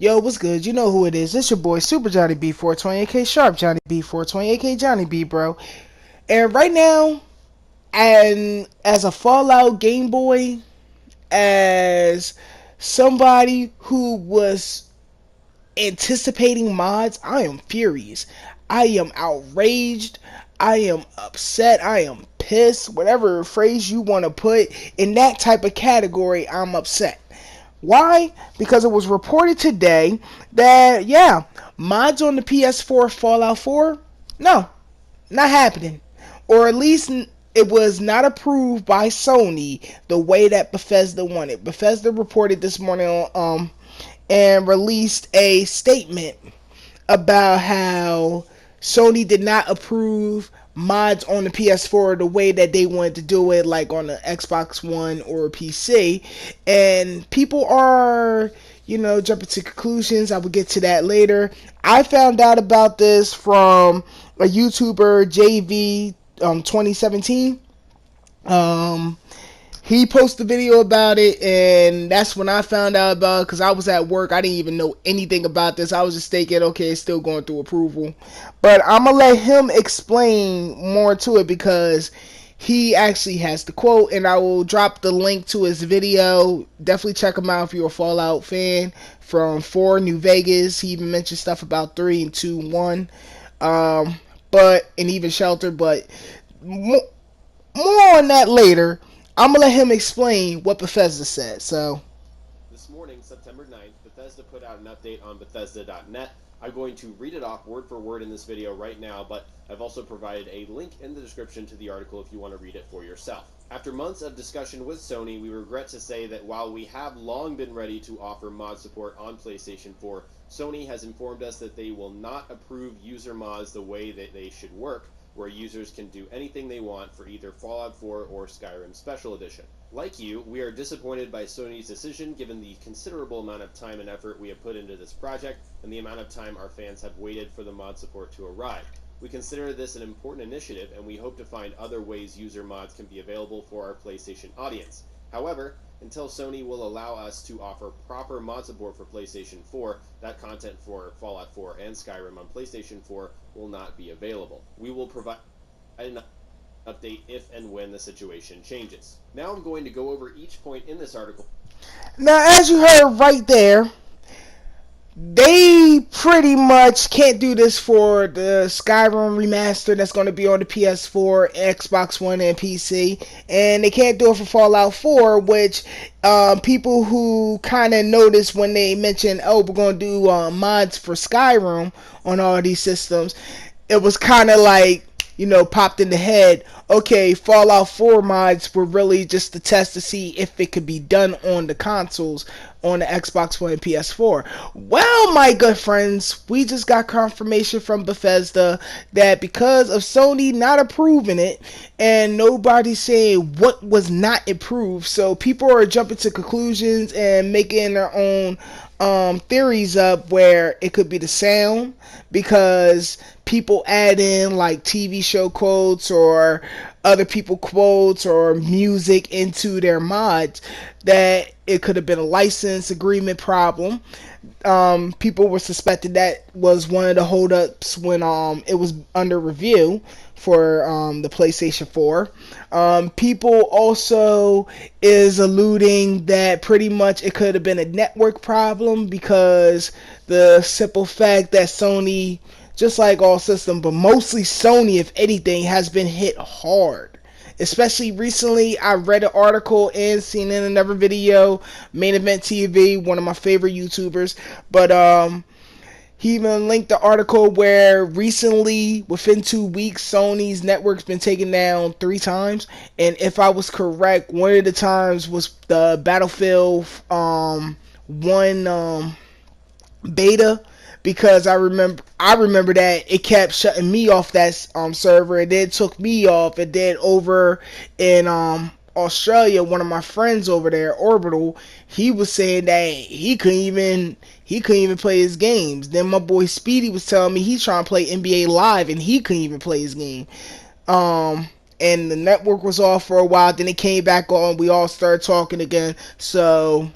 Yo, what's good? You know who it is. It's your boy Super Johnny B 420, aka Sharp Johnny B 420, aka Johnny B, bro. And right now, and as a Fallout Game Boy, as somebody who was anticipating mods, I am furious. I am outraged. I am upset. I am pissed. Whatever phrase you want to put in that type of category, I'm upset. Why? Because it was reported today that, yeah, mods on the PS4 Fallout 4, no, not happening. Or at least it was not approved by Sony the way that Bethesda wanted. Bethesda reported this morning and released a statement about how Sony did not approve mods on the PS4 the way that they wanted to do it, like on the Xbox One or PC. And people are, jumping to conclusions. I will get to that later. I found out about this from a YouTuber, JV 2017. Um, he posted a video about it, and that's when I found out about it because I was at work. I didn't even know anything about this. I was just thinking, okay, it's still going through approval. But I'm going to let him explain more to it because he actually has the quote, and I will drop the link to his video. Definitely check him out if you're a Fallout fan. From 4 New Vegas, he even mentioned stuff about 3 and 2 1. And even Shelter, but more on that later. I'm gonna let him explain what Bethesda said. So This morning, September 9th, Bethesda put out an update on Bethesda.net. I'm going to read it off word for word in this video right now, but I've also provided a link in the description to the article if you want to read it for yourself. After months of discussion with Sony, we regret to say that while we have long been ready to offer mod support on PlayStation 4, Sony has informed us that they will not approve user mods the way that they should work, where users can do anything they want for either Fallout 4 or Skyrim Special Edition. Like you, we are disappointed by Sony's decision given the considerable amount of time and effort we have put into this project and the amount of time our fans have waited for the mod support to arrive. We consider this an important initiative and we hope to find other ways user mods can be available for our PlayStation audience. However, until Sony will allow us to offer proper mod support for PlayStation 4, that content for Fallout 4 and Skyrim on PlayStation 4 will not be available. We will provide an update if and when the situation changes. Now I'm going to go over each point in this article. now, as you heard right there, they pretty much can't do this for the Skyrim remaster that's going to be on the PS4, Xbox One, and PC, and they can't do it for Fallout 4, which people who kind of noticed when they mentioned, oh, we're going to do mods for Skyrim on all these systems, it was kind of like, popped in the head. Okay, Fallout 4 mods were really just to test to see if it could be done on the consoles, on the Xbox One and PS4. Well, my good friends, we just got confirmation from Bethesda that because of Sony not approving it and nobody saying what was not approved, so people are jumping to conclusions and making their own theories up where it could be the sound because people add in like TV show quotes or other people quotes or music into their mods, that it could have been a license agreement problem. People were suspecting that was one of the holdups when it was under review for the PlayStation 4. People also is alluding that pretty much it could have been a network problem because the simple fact that Sony, just like all systems, but mostly Sony, if anything, has been hit hard. Especially recently, I read an article and seen in another video, Main Event TV, one of my favorite YouTubers, but he even linked the article where recently, within 2 weeks, Sony's network's been taken down 3 times, and if I was correct, one of the times was the Battlefield one beta, because I remember that it kept shutting me off that server, and then took me off, and then over in Australia, one of my friends over there, Orbital, he was saying that he couldn't even play his games. Then my boy Speedy was telling me he's trying to play NBA Live and he couldn't even play his game. And the network was off for a while, then it came back on, we all started talking again. So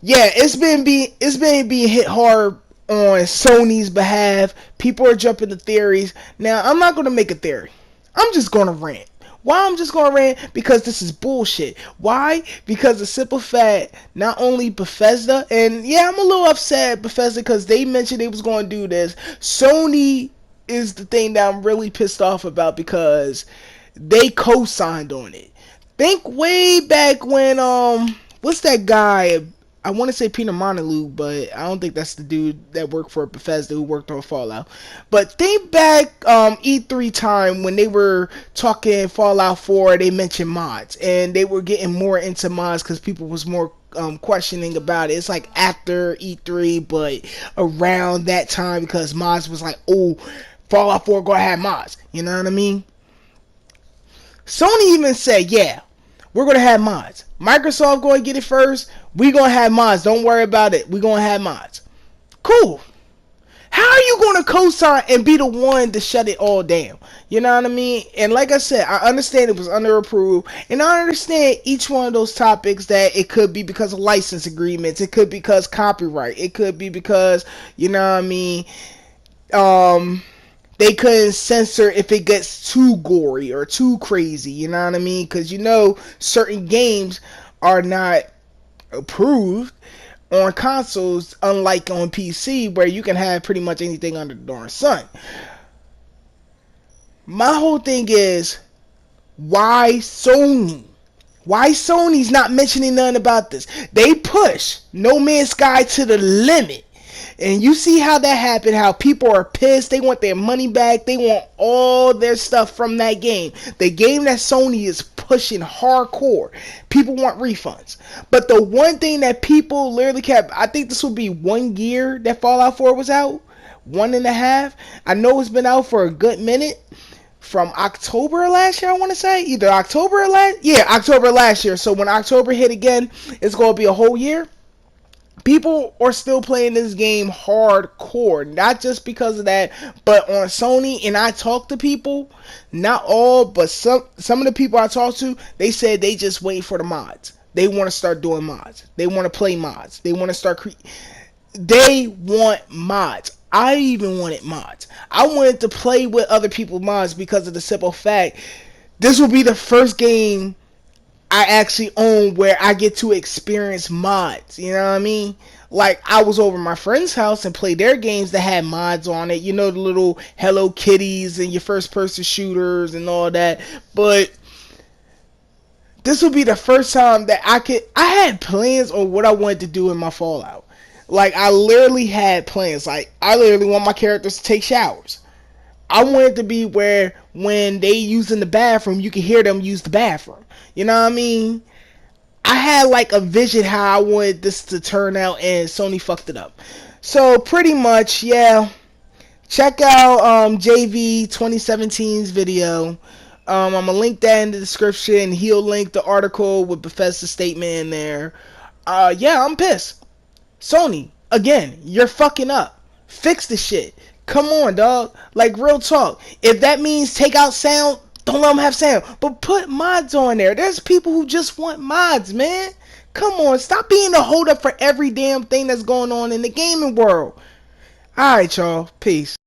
yeah, it's been being hit hard on Sony's behalf. People are jumping to theories. Now, I'm not gonna make a theory. I'm just gonna rant. Why I'm just gonna rant? Because this is bullshit. Why? Because the simple fact, not only Bethesda, and yeah, I'm a little upset at Bethesda because they mentioned they was gonna do this. Sony is the thing that I'm really pissed off about because they co-signed on it. Think way back when what's that guy? I want to say Peter Montague, but I don't think that's the dude that worked for Bethesda who worked on Fallout. But think back E3 time when they were talking Fallout 4, they mentioned mods and they were getting more into mods because people was more questioning about it. It's like after E3, but around that time because mods was like, oh, Fallout 4 gonna have mods. You know what I mean? Sony even said, yeah, we're going to have mods. Microsoft going to get it first. We're going to have mods. Don't worry about it. We're going to have mods. Cool. How are you going to co-sign and be the one to shut it all down? You know what I mean? And like I said, I understand it was under approved. And I understand each one of those topics that it could be because of license agreements. It could be because copyright. It could be because, you know what I mean, they couldn't censor if it gets too gory or too crazy, you know what I mean? Because you know certain games are not approved on consoles, unlike on PC where you can have pretty much anything under the darn sun. My whole thing is, why Sony? Why Sony's not mentioning nothing about this? They push No Man's Sky to the limit. And you see how that happened, how people are pissed. They want their money back. They want all their stuff from that game. The game that Sony is pushing hardcore. People want refunds. But the one thing that people literally kept, I think this will be 1 year that Fallout 4 was out. 1.5. I know it's been out for a good minute. From October of last year, I want to say. Either October or last, yeah, October last year. So when October hit again, it's going to be a whole year. People are still playing this game hardcore, not just because of that, but on Sony. And I talk to people, not all, but some of the people I talk to, they said they just wait for the mods. They want to start doing mods. They want to play mods. They want to start they want mods. I even wanted mods. I wanted to play with other people's mods because of the simple fact this will be the first game I actually own where I get to experience mods. You know what I mean? Like, I was over my friend's house and played their games that had mods on it. You know, the little Hello Kitties and your first person shooters and all that. But this will be the first time that I had plans on what I wanted to do in my Fallout. Like, I literally had plans. Like, I literally want my characters to take showers. I want it to be where when they use in the bathroom, you can hear them use the bathroom. You know what I mean? I had like a vision how I wanted this to turn out, and Sony fucked it up. So pretty much, yeah. Check out JV 2017's video. I'm gonna link that in the description. He'll link the article with Bethesda's statement in there. Yeah, I'm pissed. Sony, again, you're fucking up. Fix the shit. Come on, dog. Like, real talk. If that means take out sound, don't let them have sound. But put mods on there. There's people who just want mods, man. Come on. Stop being the hold up for every damn thing that's going on in the gaming world. Alright, y'all. Peace.